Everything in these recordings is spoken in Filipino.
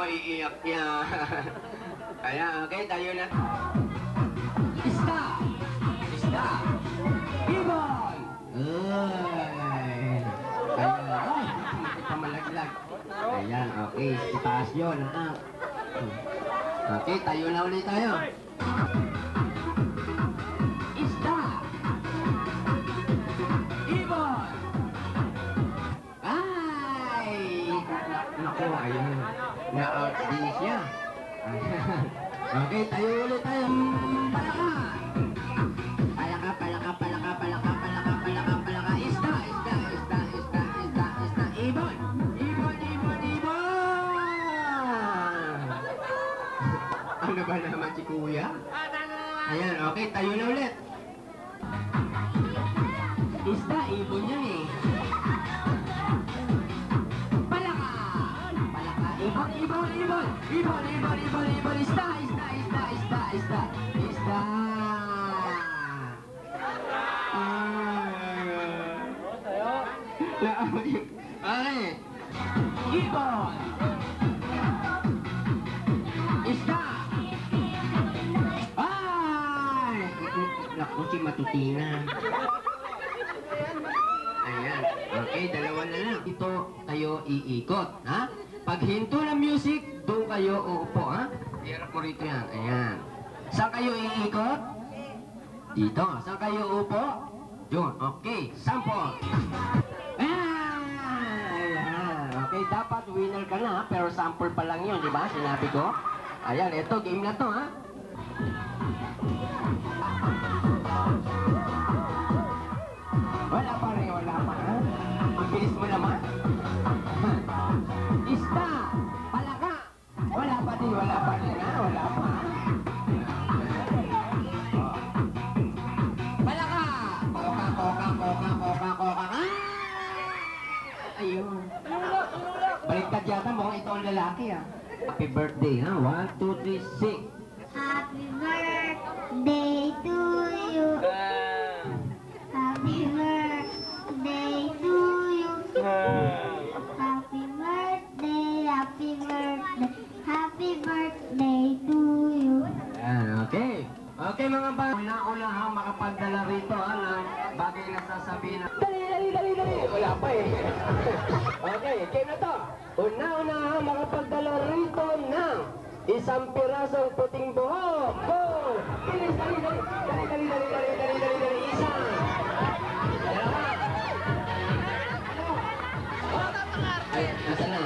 iiyak yan. Kaya, okay, tayo na. Isda! Isda! Ibon! Ay! Ayan. Ay! Pamalaglag. Ayan, okay. Itaas yun, ha? Okay, tayo na ulit tayo. Isda! Ibon! Ay! Naku, ayun. Na-out din siya. Okay, tayo ulit tayo. Palaka! Palaka, palaka, palaka, palaka, palaka, palaka, palaka. Isda, isda, isda, isda, isda, isda. Ibon! Ibon, ibon, ibon! Ano ba naman si Kuya? Ayan, okay, tayo na ulit. Isda, ibon yan eh. Palaka! Palaka, ibon, ibon, ibon! Ibon, ibon, ibon, ibon! Isda, isda, isda, isda, isda! Isda! Okay. Ibon! Isda! Ay! Naku, si Matutina. Ayan. Okay, dalawa na lang. Ito kayo iikot, ha? Pag hinto ng music, doon kayo uupo, ha? Hirap mo rito yan. Ayan. Saan kayo iikot? Dito. Saan kayo uupo? Doon. Okay. Sample. Ayan. Okay, dapat winner ka na, ha? Pero sample pa lang yun, di ba? Sinabi ko. Ayan, ito, game na to, ha? Wala pa rin, wala pa, ha? Ang bilis mo naman. Isda! Palaka! Wala pa din, ha? Wala pa. Palaka! Koka, koka, koka, koka, koka. Ayun. Baliktad yata, mukhang ito ang lalaki, ha? Happy birthday, ha? 1, 2, 3, 6. Happy birthday to you. Happy birthday to you. Happy birthday, happy birthday, happy birthday to you. Ayan, okay. Okay mga ba, una-unahang makapagdala rito ng bagay na sasabihin na dali, wala pa eh. Okay, game na to. Una-unahang makapagdala rito ng isang pirasong puting buhok. Go! Bilis, dali, isa. Dalawa. Ay, nasa na?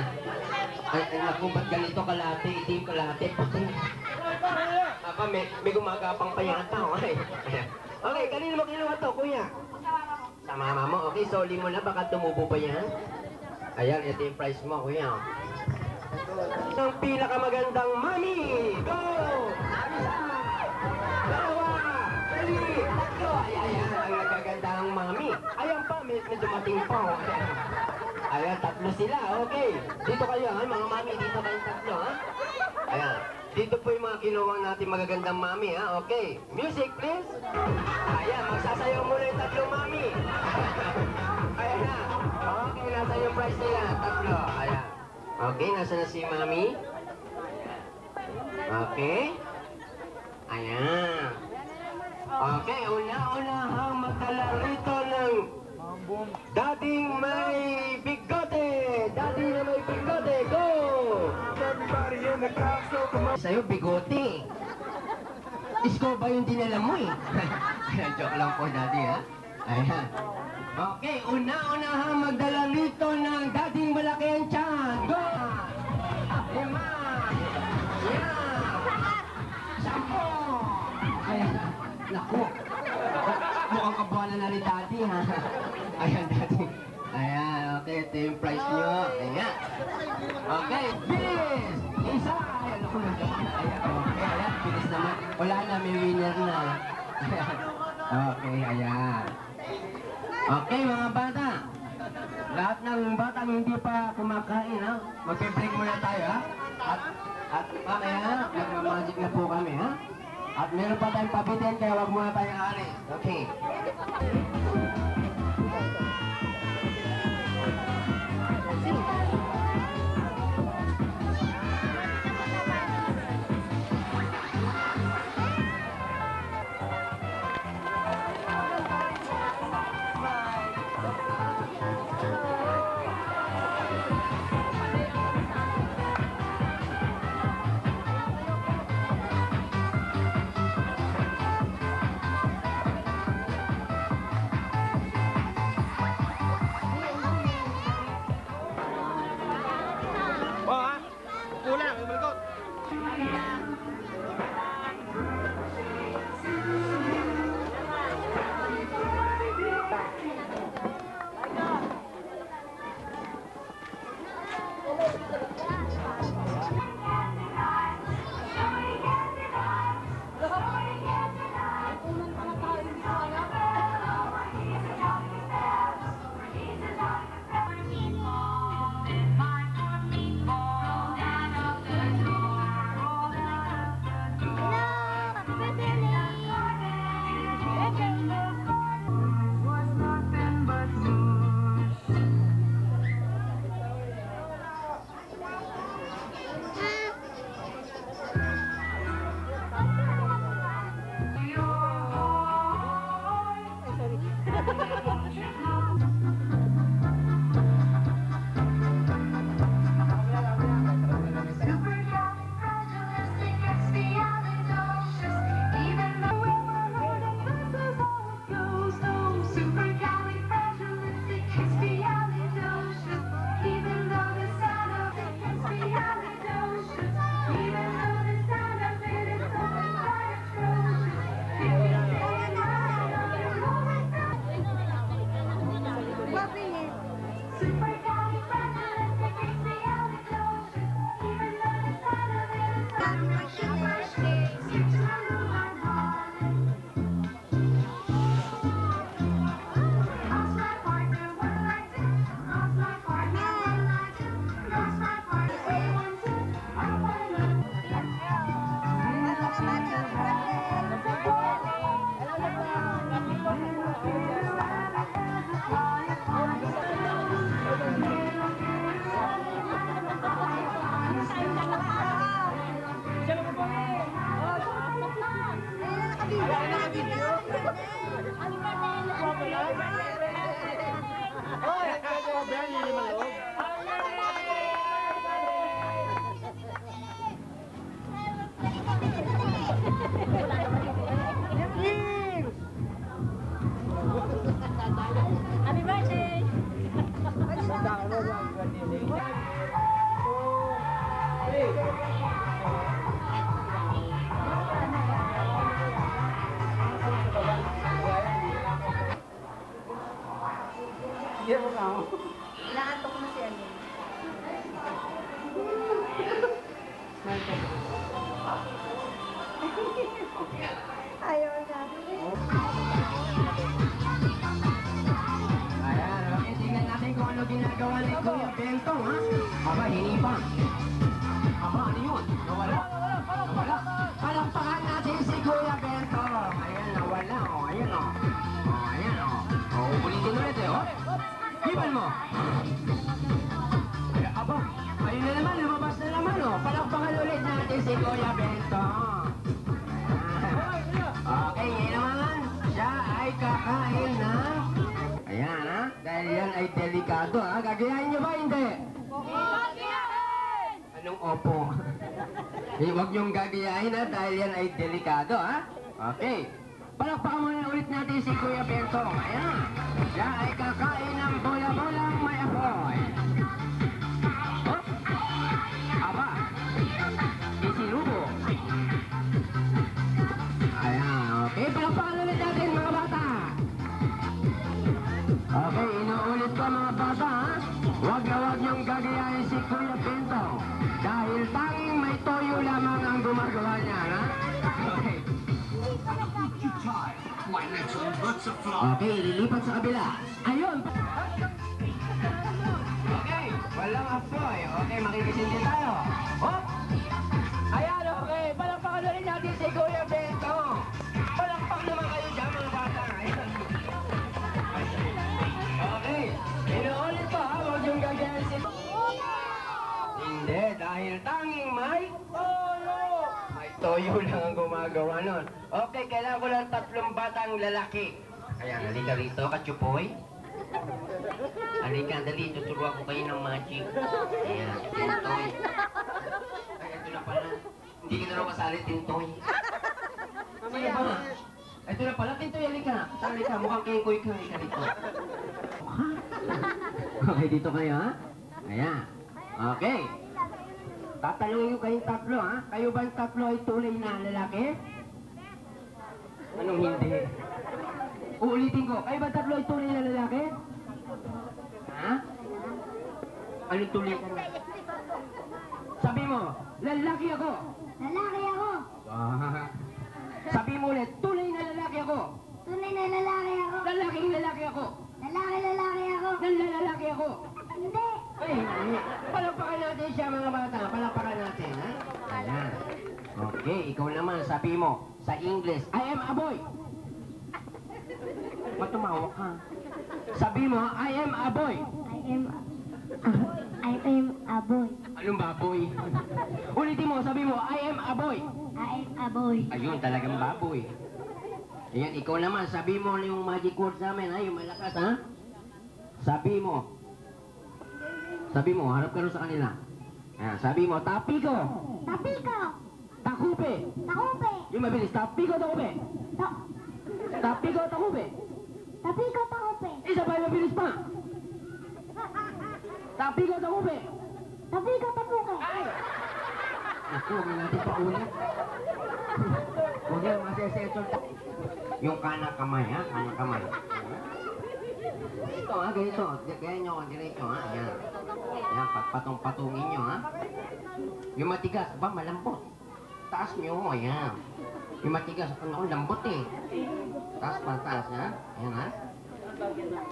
Ay, naku, ba't ganito kalate? Itim kalate, puting. Aba, may gumagapang pa yata. Okay, okay, kanino mo kinuha to, kuya? Sa mama mo. Okay, soli mo na, baka tumubo pa yan. Ayan, ito yung prize mo, kuya. Ang pinakamagandang mami! Go! Isa! Dalawa! Dali! Tatlo! Ayan, ang nagagandang mami. Ayan pa, may dumating pa. Ayan, tatlo sila. Okay. Dito kayo, ha? Mga mami, dito kayong tatlo, ha? Ayan. Dito po yung mga kinuwang natin magagandang mami, ha? Okay. Music, please. Ayan, magsasayaw muna yung tatlong mami. Ayan na. Okay, nasa yung prize nila. Tatlo. Ayan. Okay, nasa na si mami? Okay. Ayan. Okay, una-unahang magdala rito ng dating may bigote. Daddy na may bigote. Go! Sa'yo, bigote. Isko ba yung dinala mo eh? Ayan, joke lang po, daddy, ha? Ayan. Okay, una-unahang magdala rito ng dating malaki ang tiyan. Go! 5. Yan! 10. Ayan. Naku. Mukhang kabuhanan na ni daddy, ha? Ayan, daddy. Ayan, okay. Ito yung price nyo. Ayan. Okay, bilis! Isa! Ayan, naku. Ayan, okay. Ayan, bilis naman. Wala na, may winner na. Ayan. Okay, ayan. Okay, mga bata. Lahat ng batang hindi pa kumakain, ha? Magpe-break muna tayo, ha? At mamaya, nagmamagic na po kami, ha? At meron pa tayong pabitin, kaya wag muna tayong alis. Okay. Inaantok na siya niya. Ayaw na. Ayan, okay, tingnan natin kung ano ginagawa ni Kuya Bentong, ha? Aba, hinipang. Aba, ano yun? Nawala? Nawala? Palakpakan natin si Kuya Bentong. Ayan, nawala, oh. Ayan, oh. Oh, ayan, oh. Oh, ulitin ulit, eh, oh. Giban mo. Ay, aba, ayun na naman, lumabas na naman, oh. Palakpakan ulit natin si Kuya Bentong. Okay, ngayon naman, siya ay kakain na. Ayan, ha? Dahil yan ay delikado, ha? Gagayahin niyo ba, hindi? Anong opo? Huwag niyong gagayahin, ha? Dahil yan ay delikado, ha? Okay. Palakpakan muna ulit natin si Kuya Bentong. Ayan. Siya ay kakain ng bola-bolang may apoy. Oh? Aba. Isinubo. Ayan. Okay, palakpakan ulit natin, mga bata. Okay, inuulit ko mga bata, ha? Huwag na huwag niyong gagayahin si Kuya Bentong. Dahil tanging may toyo lamang ang gumagawa niya, ha? Okay. Okay, lilipat sa kabila. Ayun! Okay, walang apoy. Okay, makikisindi tayo. Hop! Ayan, okay. Palakpakan ulit natin si Kuya Bentong. Palakpak naman kayo dyan, mga bata. Ayan. Okay, inuulit ko, ha? Huwag yung gagayahin si... Hindi, dahil tanging may toyo. May toyo lang ang gumagawa nun. Okay, kailangan ko lang 3 batang lalaki. Kaya, halika rito, kachupoy. Halika, dali, tuturuan ko kayo ng magic. Ayan, tintoy. Ay, ito na pala. Hindi ka na raw kasali, tintoy. Sino ba? Ito na pala, tintoy, halika. Halika, mukhang kengkoy ka, halika rito. Okay, dito kayo, ha? Ayan. Okay. Tatanungin ko kayong 3, ha? Kayo ba ang 3 ay tunay na lalaki? Anong hindi? Uulitin ko. Kayo ba 3 ay tunay na lalaki? Ha? Anong tunay ka na? Sabi mo, lalaki ako. Lalaki ako. Ah. Sabi mo ulit, tunay na lalaki ako. Tunay na lalaki ako. Lalaking lalaki ako. Lalaki ako. Lalaki ako. Hindi. Ay, hindi. Palakpakan natin siya, mga bata. Palakpakan natin, ha? Ayan. Okay, ikaw naman, sabi mo, sa English, I am a boy. Matumawa ka. Sabi mo, I am a boy. I am a boy. Anong baboy? Ulitin mo, sabi mo, I am a boy. I am a boy. Ayun, talagang baboy. Ayan, ikaw naman, sabi mo yung magic word sa amin, ha? Yung malakas, ha? Sabi mo, harap ka rin sa kanila. Ayan, sabi mo, tapiko. Tapiko. Takupe. Takupe. Yung mabilis, tapiko, takupe. Tapiko, takupe. Tapiko takupe. Isa pa yung mabilis pa. Tapiko, takupe. Tapiko takupe. Ako, huwag natin pa ulit. Huwag yan, masesetol. Yung kanan kamay, ha? Kanan kamay. Ito, ha? Ganito. Gaya nyo, diretso, ha? Ayan. Ayan, patong-patungin nyo, ha? Yung matigas, ba, malambot. Taas nyo, ayan. Yung matigas, ano, lambot, eh. Taas pa, taas, ha? Ayan, ha?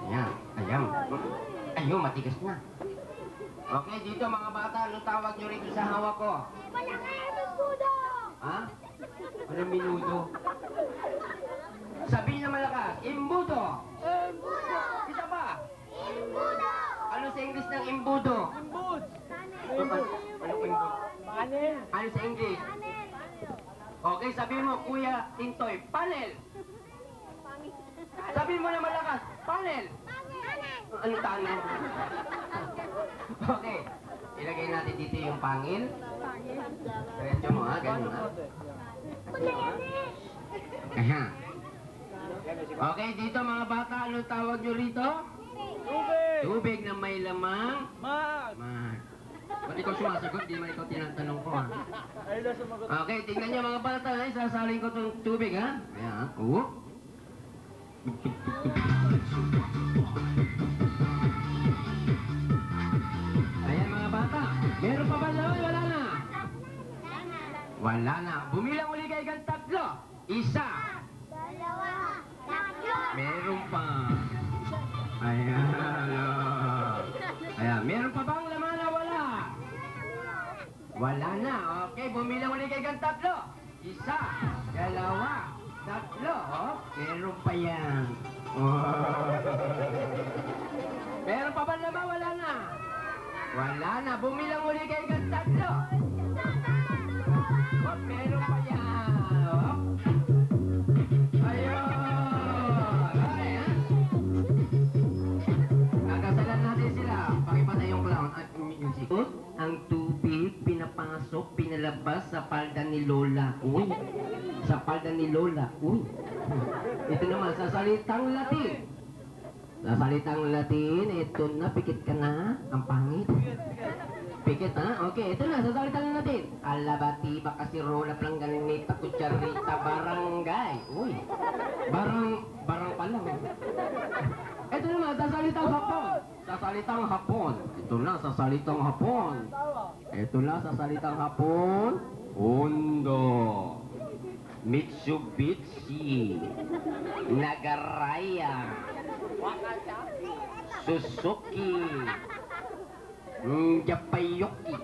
Ayan, ayan. Ayun, matigas na. Okay, dito mga bata, anong tawag nyo rito sa hawak ko? Ha? Anong minuto? Sabihin na malakas, imbudo. Imbudo. Isa pa. Imbudo. Ano sa English ng imbudo? Imbud! Anong imbudo? Panel! Ano sa English? Okay, sabihin mo, Kuya Tintoy, panel. Sabihin mo na malakas, panel. Ano tanong? Okay, ilagay natin dito yung pangil. Diretso mo, ha? Ganun, ha? Kaya. Okay, dito mga bata, anong tawag nyo rito? Tubig! Tubig na may lamang. Mag! Ba't ikaw sumasagot? Di man ikaw tinatanong ko, ha? Ay, na sumagot. Okay, tingnan nyo mga bata, ha? Sasalin ko itong tubig, ha? Ayan, ha? Oo. Wala na. Bumilang uli kayo ng tatlo. Isa. Dalawa. Tatlo. Meron pa. Ayan. Ayan. Meron pa bang laman na wala? Wala na. Okay, bumilang uli kayo ng tatlo. Isa. Dalawa. Tatlo. Oh, meron pa yan. Oh. Meron pa ba laman? Wala na. Wala na. Bumilang uli kayo ng tatlo. Oh, meron pa yan. Oh. Ayun. Okay, ha? Nagasalan natin sila. Pakipatay yung clown at music. Ang tubig, pinapasok, pinalabas sa palda ni Lola. Uy. Sa palda ni Lola. Uy. Ito naman, sa salitang Latin. Sa salitang Latin, ito na, pikit ka na. Ang pangit. Pikit, ha? Okay, ito na, sa salitang Latin. Alabati, baka si Rola Planganita, Kucharita, Barangay. Uy. Barang pa lang. Ito naman, sa salitang Hapon. Sa salitang Hapon. Ito na, sa salitang Hapon. Ito na, sa salitang Hapon. Hondo. Mitsubishi. Nagaraya. Suzuki. Japayoki.